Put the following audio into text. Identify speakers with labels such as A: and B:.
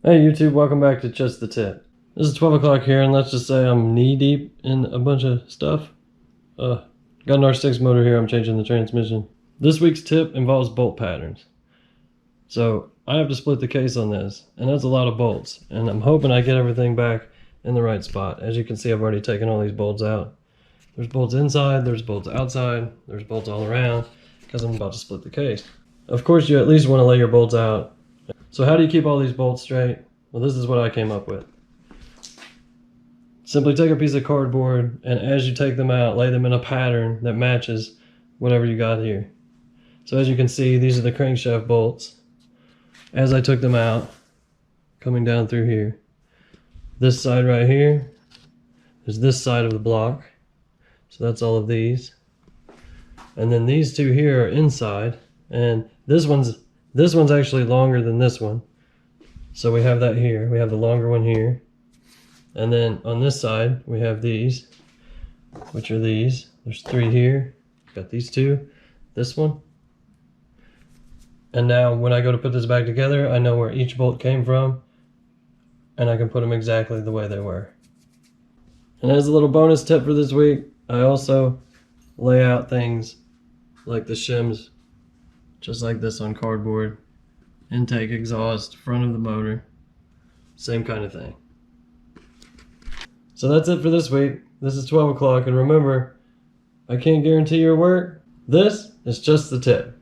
A: Hey YouTube, welcome back to Just the Tip. This is 12 o'clock here, and let's just say I'm knee deep in a bunch of stuff. Got an R6 motor here, I'm changing the transmission. This week's tip involves bolt patterns. So I have to split the case on this, and that's a lot of bolts. And I'm hoping I get everything back in the right spot. As you can see, I've already taken all these bolts out. There's bolts inside, there's bolts outside, there's bolts all around, because I'm about to split the case. Of course, you at least want to lay your bolts out. So how do you keep all these bolts straight? Well, this is what I came up with. Simply take a piece of cardboard, and as you take them out, lay them in a pattern that matches whatever you got here. So as you can see, these are the crankshaft bolts. As I took them out, coming down through here, this side right here is this side of the block. So that's all of these. And then these two here are inside, and this one's actually longer than this one. So we have that here. We have the longer one here. And then on this side, we have these, which are these. There's three here. Got these two, this one. And now when I go to put this back together, I know where each bolt came from, and I can put them exactly the way they were. And as a little bonus tip for this week, I also lay out things like the shims, just like this on cardboard. Intake, exhaust, front of the motor, same kind of thing. So that's it for this week. This is 12 o'clock, and remember, I can't guarantee your work. This is just the tip.